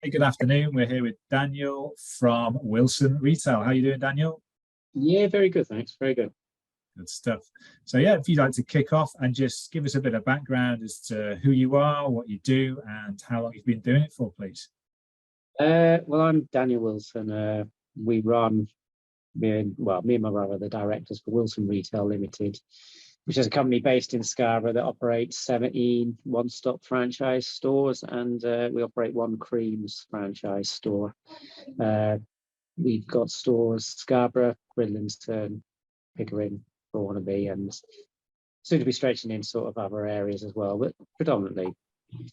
Hey, good afternoon. We're here with Daniel from Wilson Retail. How you doing, Daniel? Yeah, very good, thanks. Very good. Good stuff. So yeah, if you'd like to kick off and just give us a bit of background as to who you are, what you do, and how long you've been doing it for, please. Well, I'm Daniel Wilson. We run, me and my brother, are the directors for Wilson Retail Limited, which is a company based in Scarborough that operates 17 one-stop franchise stores, and we operate one Creams franchise store. We've got stores Scarborough, Bridlington, Pickering, Thornaby, and soon to be stretching in sort of other areas as well, but predominantly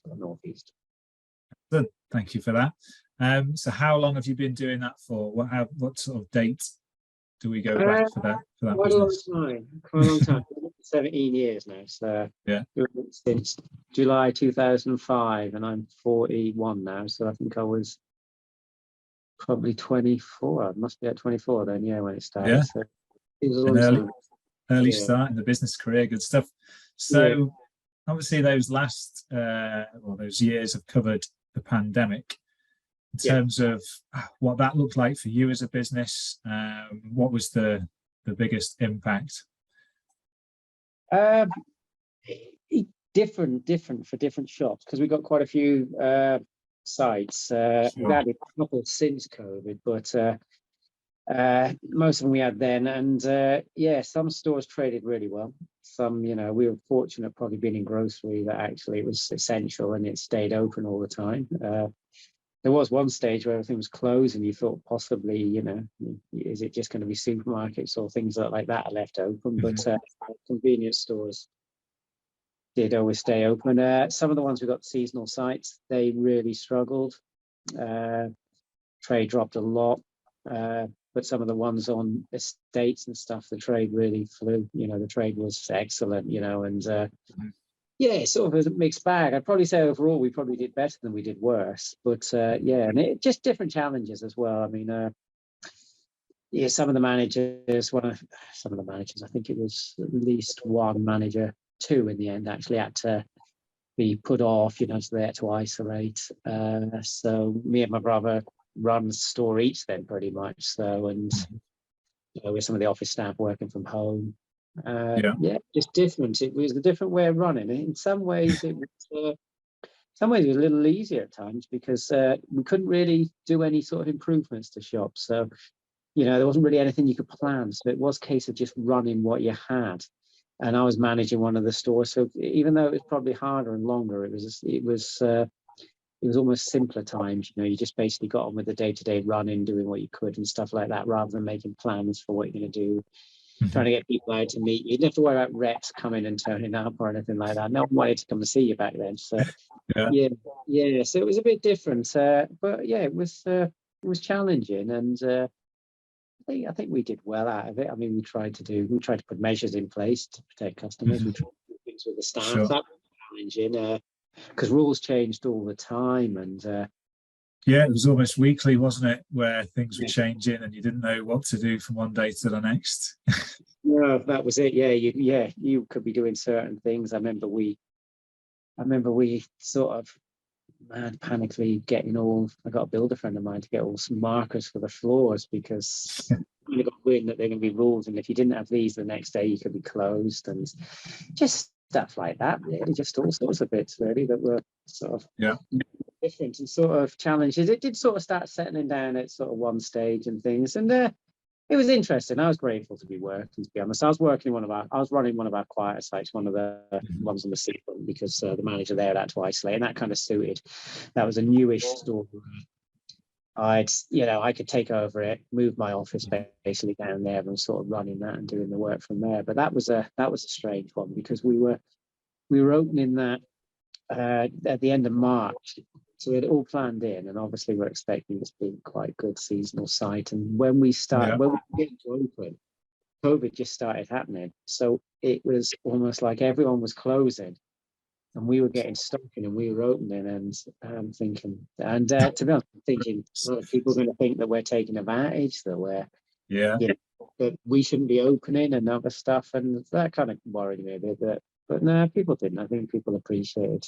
northeast. Good. Thank you for that. So how long have you been doing that for? What sort of date do we go back for that Quite business? a long time. Quite a long time. 17 years now. So Yeah. Since July 2005, and I'm 41 now. So I think I was probably 24. I must be at 24 then, yeah, when it started. Yeah. So it was a An long time. early Yeah. start in the business career. Good stuff. So obviously those last those years have covered the pandemic. In terms of what that looked like for you as a business, what was the biggest impact? Different for different shops, because we've got quite a few sites. We've had a couple since COVID, but most of them we had then. And some stores traded really well. Some, we were fortunate probably being in grocery that actually it was essential and it stayed open all the time. There was one stage where everything was closed and you thought possibly, is it just going to be supermarkets or things like that are left open? But convenience stores did always stay open. Some of the ones we got seasonal sites, they really struggled. Trade dropped a lot. But some of the ones on estates and stuff, the trade really flew. The trade was excellent, and sort of a mixed bag. I'd probably say overall we probably did better than we did worse. But and it just different challenges as well. I mean, some of the managers, I think it was at least one manager, two in the end, actually had to be put off, so they had to isolate. So me and my brother run the store each then pretty much. So, and with some of the office staff working from home. Just different. It was a different way of running. In some ways it was a little easier at times because we couldn't really do any sort of improvements to shops. So, there wasn't really anything you could plan. So it was a case of just running what you had. And I was managing one of the stores. So even though it was probably harder and longer, it was almost simpler times. You just basically got on with the day-to-day running, doing what you could and stuff like that, rather than making plans for what you're going to do. Trying to get people out to meet you. You didn't have to worry about reps coming and turning up or anything like that. No one wanted to come and see you back then. So so it was a bit different. But it was challenging, and I think we did well out of it. I mean, we tried to put measures in place to protect customers. We tried to do things with the staff. Sure. That was challenging because rules changed all the time, and it was almost weekly, wasn't it, where things were changing and you didn't know what to do from one day to the next. No, that was it. You could be doing certain things. I remember we sort of panically I got a builder friend of mine to get all some markers for the floors because we got wind that they're going to be rules, and if you didn't have these the next day you could be closed, and just stuff like that, really. Just all sorts of bits really that were sort of different and sort of challenges. It did sort of start settling down at sort of one stage and things, and it was interesting. I was grateful to be working, to be honest. I was running one of our quieter sites, one of the ones on the seafront, because the manager there had to isolate, and that kind of suited. That was a newish store. I could take over it, move my office basically down there, and sort of running that and doing the work from there. But that was a strange one because we were opening that at the end of March. So we had it all planned in, and obviously we're expecting this being quite a good seasonal site. And when we were getting to open, COVID just started happening. So it was almost like everyone was closing, and we were getting stuck in, and we were opening, and thinking, and to be honest, I'm thinking, people are going to think that we're taking advantage, that we're, that we shouldn't be opening and other stuff, and that kind of worried me a bit. But no, people didn't. I think people appreciated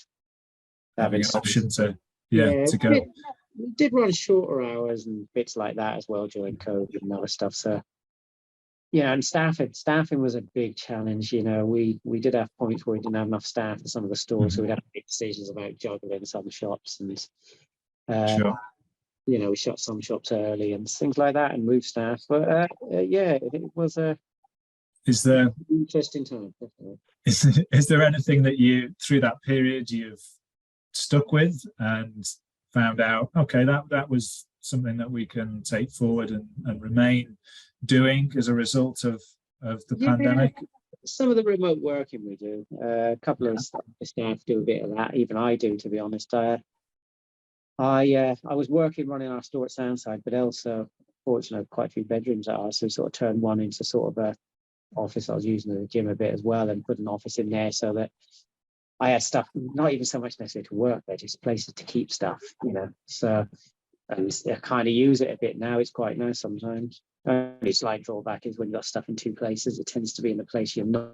having an option to go. we did run shorter hours and bits like that as well during COVID and other stuff. So yeah, and staffing was a big challenge. You know, we did have points where we didn't have enough staff in some of the stores, so we'd have to make decisions about juggling some shops, and Sure. you know, we shut some shops early and things like that, and move staff. But yeah, it was a Is there interesting time. Definitely. is there anything that you through that period you've stuck with and found out, okay, that was something that we can take forward and remain doing as a result of the pandemic? Some of the remote working we do, a couple of staff do a bit of that. Even I do, to be honest. I was working running our store at Soundside, but also fortunately quite a few bedrooms at ours, so we sort of turned one into sort of a office. I was using the gym a bit as well, and put an office in there so that I had stuff, not even so much necessarily to work, but just places to keep stuff, you know. So, and I kind of use it a bit now. It's quite nice sometimes. Only slight drawback is when you've got stuff in two places, it tends to be in the place you're not.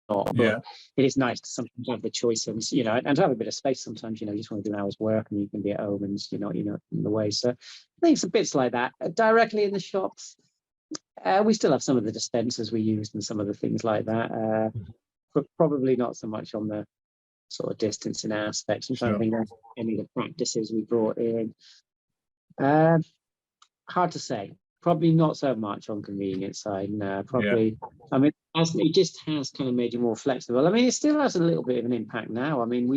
But it is nice to sometimes have the choice, and you know, and to have a bit of space. Sometimes, you know, you just want to do an hour's work and you can be at home and you're not in the way. So I think some bits like that. Directly in the shops, we still have some of the dispensers we used and some of the things like that, but probably not so much on the sort of distancing aspects. I'm trying to think of any of the practices we brought in. Hard to say. Probably not so much on convenience side. No, probably. I mean, it just has kind of made you more flexible. I mean, it still has a little bit of an impact now. I mean,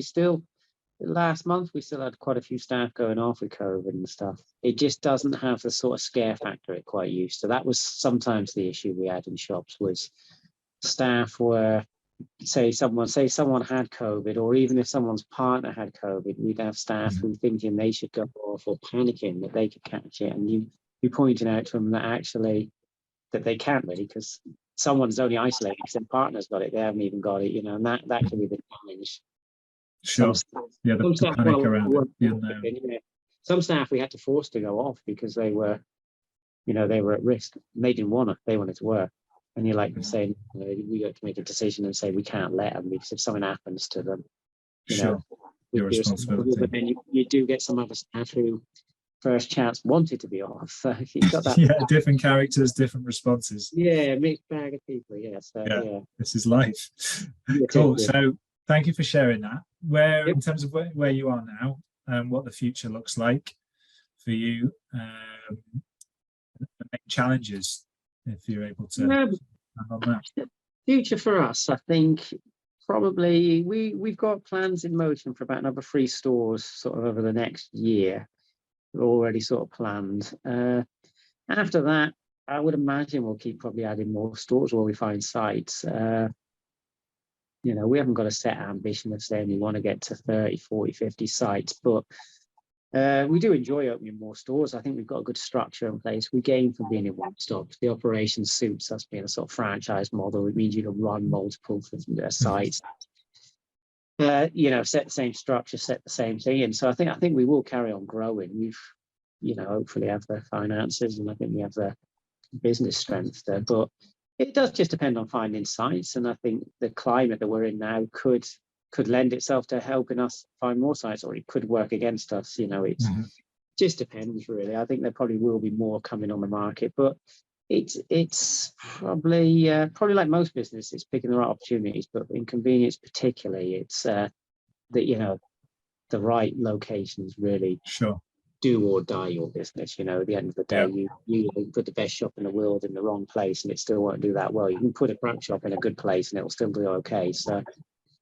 last month we still had quite a few staff going off with COVID and stuff. It just doesn't have the sort of scare factor it quite used to. That was sometimes the issue we had in shops, was staff were, say someone had COVID, or even if someone's partner had COVID, we'd have staff who thinking they should go off or panicking that they could catch it, and you're pointing out to them that actually that they can't really, because someone's only isolated because their partner's got it, they haven't even got it, you know, and that can be the challenge. Sure. The panic around it. Some staff we had to force to go off because they were, you know, they were at risk. They didn't want to. They wanted to work. And you're like saying, we got to make a decision and say we can't let them, because if something happens to them, you know, your responsibility. But then you do get some other staff who first chance wanted to be off. So you've got that. Different characters, different responses. Mixed bag of people. This is life. Cool. So thank you for sharing that. In terms of where you are now and what the future looks like for you, the main challenges, if you're able to on that. Future for us, I think probably we've got plans in motion for about another 3 stores sort of over the next year. We're already sort of planned. After that, I would imagine we'll keep probably adding more stores where we find sites. You know, we haven't got a set ambition of saying we want to get to 30, 40, 50 sites, but we do enjoy opening more stores. I think we've got a good structure in place. We gain from being in one stop. The operation suits us being a sort of franchise model. It means you can run multiple sites. You know, set the same structure, set the same thing. And so I think we will carry on growing. We've, you know, hopefully have the finances, and I think we have the business strength there. But it does just depend on finding sites. And I think the climate that we're in now could lend itself to helping us find more sites, or it could work against us. You know, it just depends really. I think there probably will be more coming on the market, but it's probably like most businesses, picking the right opportunities. But in convenience particularly, it's that, you know, the right locations really do or die your business. You know, at the end of the day, you put the best shop in the world in the wrong place and it still won't do that well. You can put a crap shop in a good place and it will still do okay. So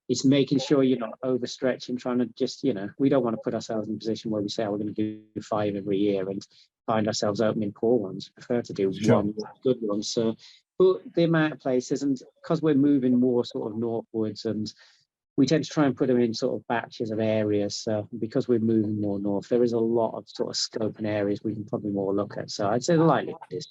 it's making sure you're not overstretching, trying to just, you know, we don't want to put ourselves in a position where we say, we're going to do 5 every year and find ourselves opening poor ones. We prefer to do one good one. So, but the amount of places, and because we're moving more sort of northwards, and we tend to try and put them in sort of batches of areas. So because we're moving more north, there is a lot of sort of scope and areas we can probably more look at. So I'd say the likelihood is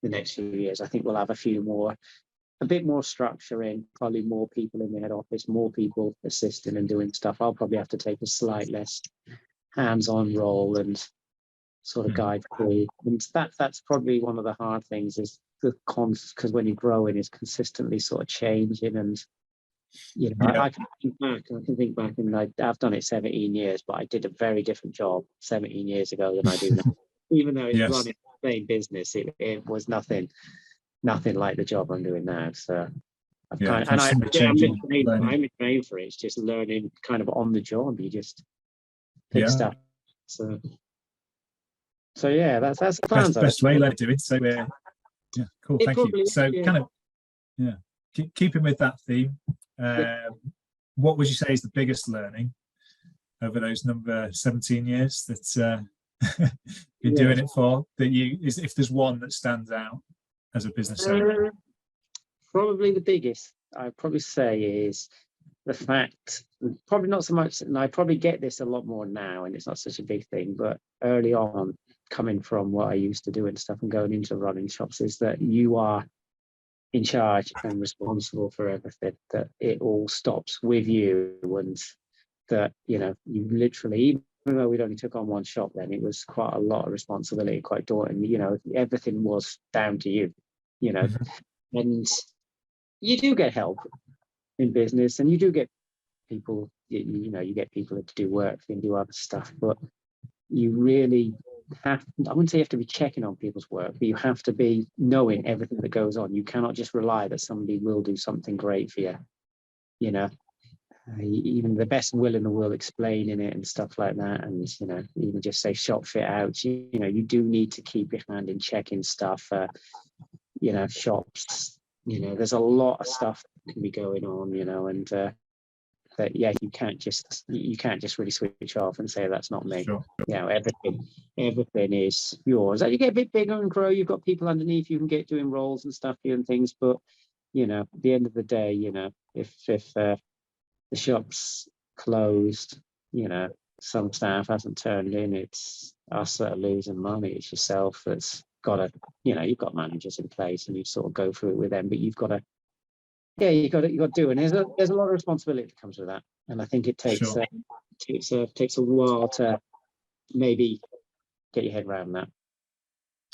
the next few years, I think we'll have a bit more structure in, probably more people in the head office, more people assisting and doing stuff. I'll probably have to take a slight less hands-on role and sort of guide through. And that's probably one of the hard things, is the because when you're growing, is consistently sort of changing and You know, Yeah. I can think back and I've done it 17 years, but I did a very different job 17 years ago than I do now. Even though it's Yes. running the same business, it was nothing like the job I'm doing now. So I've Yeah, kind of, and constantly I'm changing, learning. I'm trained for it. It's just learning kind of on the job. You just pick stuff. So yeah, that's the plans. Best way to do it. So yeah, cool. It Thank you. probably is, So yeah. kind of keeping with that theme, what would you say is the biggest learning over those number 17 years that you're doing it for? That if there's one that stands out as a business owner? Probably the biggest I'd probably say is the fact, probably not so much, and I probably get this a lot more now, and it's not such a big thing, but early on, coming from what I used to do and stuff and going into running shops, is that you are in charge and responsible for everything, that it all stops with you, and that, you know, you literally, even though we'd only took on one shop then, it was quite a lot of responsibility, quite daunting, you know, everything was down to you, you know. And you do get help in business, and you do get people, you know, you get people to do work and do other stuff, but you really have, I wouldn't say you have to be checking on people's work, but you have to be knowing everything that goes on. You cannot just rely that somebody will do something great for you, you know. Even the best will in the world explaining it and stuff like that, and, you know, even just say shop fit out, you know, you do need to keep your hand in checking stuff. You know, shops, you know, there's a lot of stuff that can be going on, you know, and that, yeah, you can't just really switch off and say that's not me. Sure. You know, everything is yours. As you get a bit bigger and grow, you've got people underneath you can get doing roles and stuff and things, but, you know, at the end of the day, you know, if the shop's closed, you know, some staff hasn't turned in, it's us that are losing money. It's yourself that's got to, you know, you've got managers in place and you sort of go through it with them, but you've got to, yeah, you got to do it. And there's a lot of responsibility that comes with that, and I think it takes takes a while to maybe get your head around that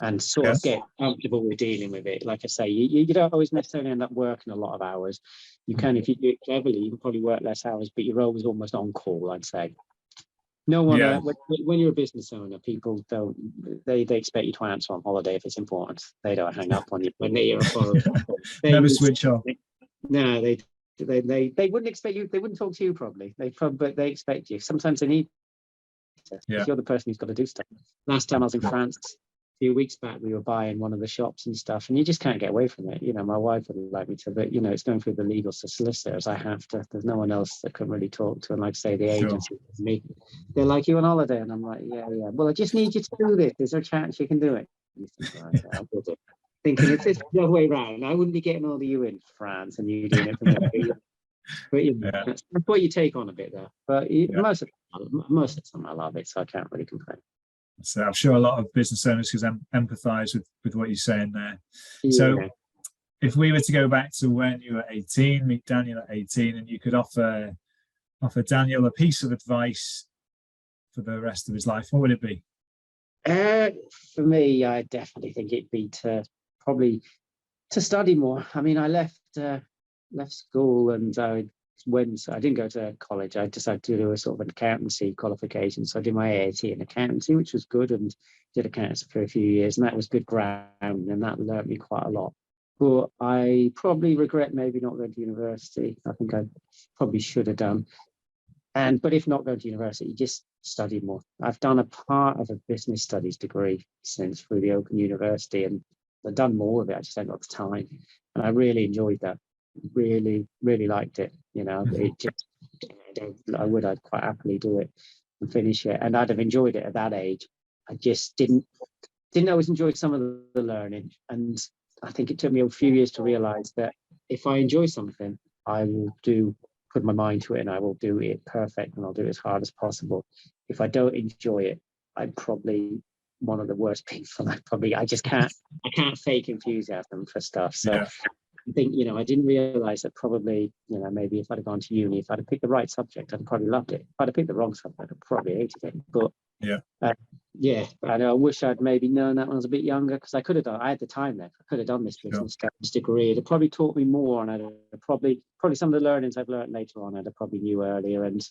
and sort of get comfortable with dealing with it. Like I say, you don't always necessarily end up working a lot of hours. You can, if you do it cleverly, you can probably work less hours, but you're always almost on call, I'd say. No one, when you're a business owner, people don't, they expect you to answer on holiday if it's important. They don't hang up on you when they're a foreign. Never switch off. No, they wouldn't expect you. They wouldn't talk to you probably. But they expect you. Sometimes they need to, because you're the person who's got to do stuff. Last time I was in France, a few weeks back, we were buying one of the shops and stuff, and you just can't get away from it. You know, my wife would like me to, but, you know, it's going through the legal solicitors. I have to. There's no one else that can really talk to. And like I say, the agency, me, they're like, you on holiday, and I'm like, yeah. Well, I just need you to do this. Is there a chance you can do it? You think, right, I'll do it. Thinking it's the other way around. I wouldn't be getting all the you in France and you doing it for me. But you know, that's what you take on a bit there. But most of the time I love it, so I can't really complain. So I'm sure a lot of business owners can empathise with what you're saying there. So if we were to go back to when you were 18, meet Daniel at 18, and you could offer Daniel a piece of advice for the rest of his life, what would it be? For me, I definitely think it'd be to study more. I mean, I left school and I didn't go to college. I decided to do a sort of an accountancy qualification. So I did my AAT in accountancy, which was good, and did accountancy for a few years, and that was good ground, and that learned me quite a lot. But I probably regret maybe not going to university. I think I probably should have done. But if not going to university, just study more. I've done a part of a business studies degree since through the Open University, and I've done more of it. I just haven't got the time, and I really enjoyed that. Really, really liked it. You know, it just, I'd quite happily do it and finish it, and I'd have enjoyed it at that age. I just didn't always enjoy some of the learning, and I think it took me a few years to realize that if I enjoy something, I will put my mind to it, and I will do it perfect, and I'll do it as hard as possible. If I don't enjoy it, I'm probably one of the worst people. I can't fake enthusiasm for stuff. So I think, you know, I didn't realize that probably, you know, maybe if I'd have gone to uni, if I'd have picked the right subject, I'd probably loved it. If I'd have picked the wrong subject, I'd probably hated it. But Yeah, I know. I wish I'd maybe known that when I was a bit younger, because I could have done. I had the time then. I could have done this business degree. It'd have probably taught me more, and I'd have probably some of the learnings I've learned later on, I'd have probably knew earlier, and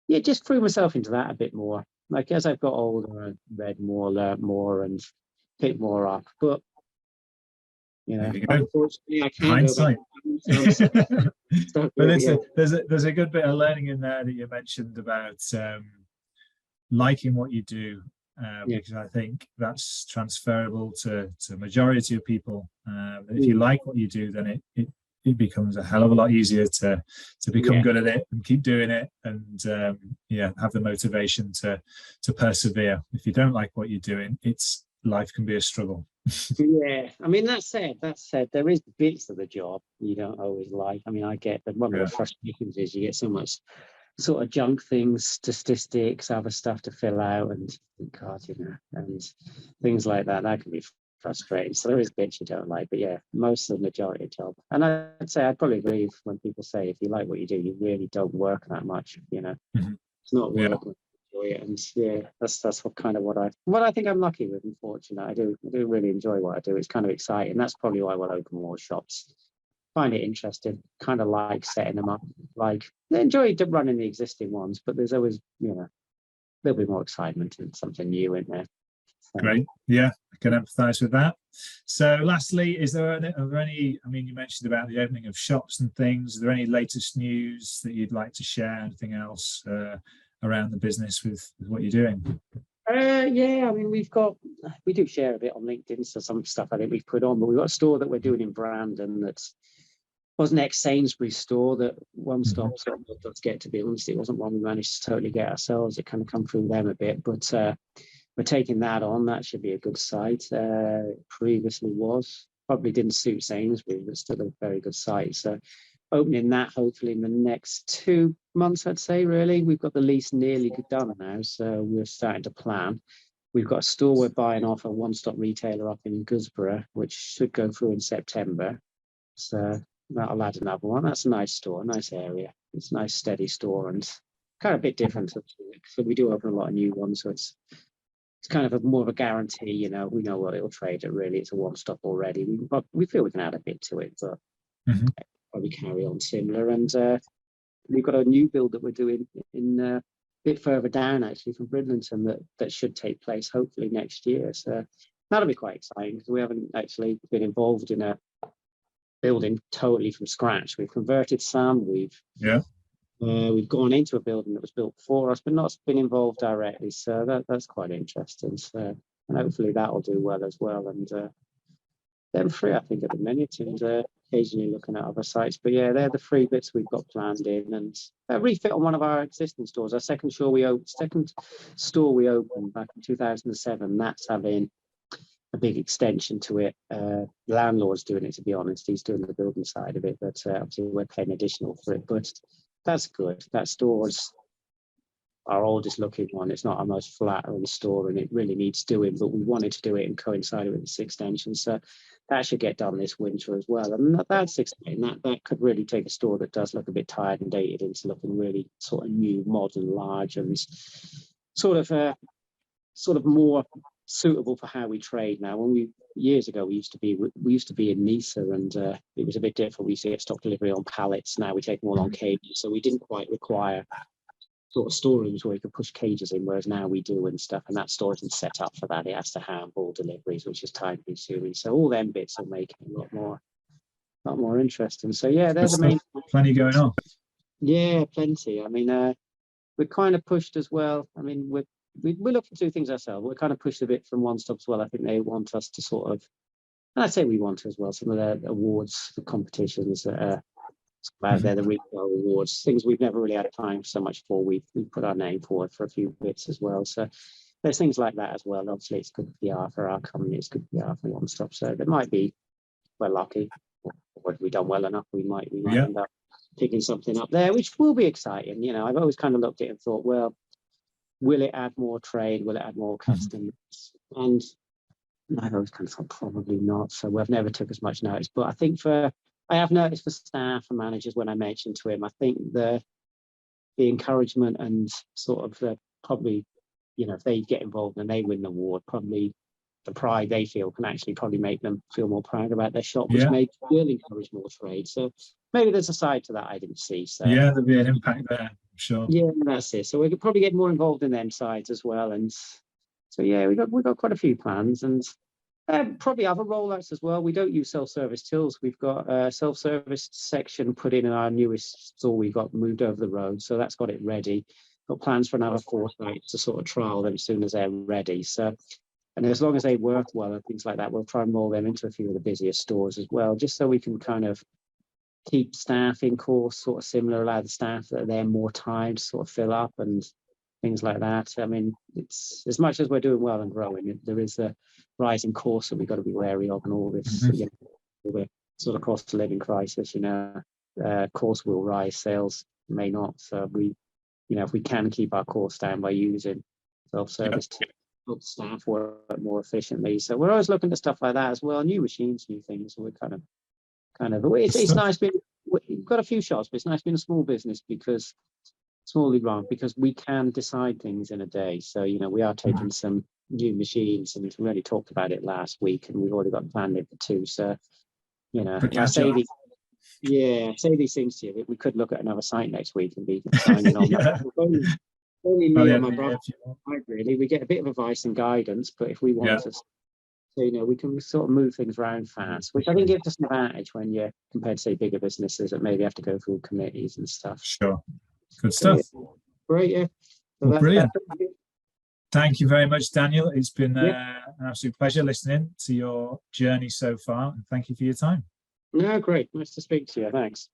yeah, just threw myself into that a bit more. Like as I've got older, I read more, learned more, and picked more up. But you know, unfortunately, I can't Hindsight. go back. But there's a good bit of learning in there that you mentioned about liking what you do, because I think that's transferable to majority of people. If you like what you do, then it becomes a hell of a lot easier to become good at it and keep doing it, and have the motivation to persevere. If you don't like what you're doing, life can be a struggle. Yeah, I mean, that said, there is bits of the job you don't always like. I mean, I get that one of the frustrations is you get so much sort of junk things, statistics, other stuff to fill out, and God, and things like that. That can be frustrating. So there is bits you don't like, but yeah, most of the majority of the job. And I'd say I'd probably agree when people say if you like what you do, you really don't work that much. It's not work. Enjoy it, and yeah, that's what I think I'm lucky with and fortunate. I do really enjoy what I do. It's kind of exciting. That's probably why we'll open more shops. Find it interesting, kind of like setting them up. Like I enjoy running the existing ones, but there's always there'll be more excitement and something new in there. Great, yeah, I can empathise with that. So lastly, are there any, I mean, you mentioned about the opening of shops and things, are there any latest news that you'd like to share? Anything else around the business with what you're doing? Yeah, I mean, we do share a bit on LinkedIn, so some stuff I think we've put on, but we've got a store that we're doing in Brandon that was an ex-Sainsbury's store that One Stop sort of helped us get, to be honest. It wasn't one we managed to totally get ourselves. It kind of come through them a bit, but we're taking that on. That should be a good site. Previously was. Probably didn't suit Sainsbury's, but still a very good site. So opening that hopefully in the next 2 months, I'd say, really. We've got the lease nearly done now, so we're starting to plan. We've got a store we're buying off a one-stop retailer up in Goodsborough, which should go through in September. So that'll add another one. That's a nice store, nice area. It's a nice steady store and kind of a bit different. So we do open a lot of new ones, so it's kind of more of a guarantee. We know what it'll trade at. Really, it's a one-stop already. We feel we can add a bit to it, but probably carry on similar. And we've got a new build that we're doing in a bit further down, actually, from Bridlington, that should take place hopefully next year. So that'll be quite exciting because we haven't actually been involved in a building totally from scratch. We've converted some. We've gone into a building that was built for us, but not been involved directly. So that's quite interesting. So and hopefully that will do well as well. And they're free, I think, at the minute, and occasionally looking at other sites. But yeah, they're the 3 bits we've got planned in, and a refit on one of our existing stores. Our second store we opened back in 2007. That's having a big extension to it. The landlord's doing it, to be honest. He's doing the building side of it, but obviously we're paying additional for it. But that's good. That store's our oldest looking one. It's not our most flattering store, and it really needs doing, but we wanted to do it and coincide with this extension. So that should get done this winter as well. And that's exciting. That could really take a store that does look a bit tired and dated into looking really sort of new, modern, large, and sort of more suitable for how we trade now. Years ago we used to be in Nisa, and it was a bit different. We used to get stock delivery on pallets. Now we take them all on cages, so we didn't quite require sort of storerooms where you could push cages in, whereas now we do and stuff, and that store isn't set up for that. It has to handle deliveries, which is time consuming. So all them bits will make it a lot more interesting. So yeah, there's the main plenty going on. Yeah, plenty. I mean, we're kind of pushed as well. I mean, we're looking to do things ourselves. We're kind of pushed a bit from One Stop as well. I think they want us to sort of, and I say we want to as well, some of the awards, the competitions that are they're the retail awards, things we've never really had time so much for. We've put our name forward for a few bits as well. So there's things like that as well. Obviously, it's good PR for our company. It's good PR for One Stop. So there might be, we're lucky, or if we've done well enough, we might end up picking something up there, which will be exciting. I've always kind of looked at it and thought, well, will it add more trade? Will it add more customers? And I've always kind of thought probably not. So we've never took as much notice. But I think I have noticed for staff and managers when I mentioned to him, I think the encouragement and sort of the probably you know, if they get involved and they win the award, probably the pride they feel can actually probably make them feel more proud about their shop, which may will encourage more trade. So maybe there's a side to that I didn't see. So yeah, there'll be an impact there, I'm sure. yeah, that's it. So we could probably get more involved in them sides as well. And so yeah, we got quite a few plans, and probably other rollouts as well. We don't use self-service tills. We've got a self-service section put in our newest store we got moved over the road, so that's got it ready. Got plans for another 4 sites to sort of trial them as soon as they're ready. So, and as long as they work well and things like that, we'll try and roll them into a few of the busiest stores as well, just so we can kind of keep staff in course sort of similar, allow the staff that are there more time to sort of fill up and things like that. I mean, it's as much as we're doing well and growing, there is a rising cost that we've got to be wary of, and all this, you know, all the sort of cost of living crisis, you know, costs will rise, sales may not. So we, you know, if we can keep our costs down by using self-service to help staff work more efficiently. So we're always looking at stuff like that as well, new machines, new things. So we're kind of, it's nice being, we've got a few shops, but it's nice being a small business because smallly run, because we can decide things in a day. So, you know, we are taking some new machines, and we only talked about it last week, and we've already got planned in for 2. So, you know, I say these things to you, that we could look at another site next week and be signing on. Only me and my brother, really. We get a bit of advice and guidance, but if we want to, so, you know, we can sort of move things around fast, which I think gives us an advantage when you're compared to, say, bigger businesses that maybe have to go through committees and stuff. Sure. Good stuff. Great, yeah. So well, brilliant. Thank you very much, Daniel. It's been an absolute pleasure listening to your journey so far, and thank you for your time. No, great. Nice to speak to you. Thanks.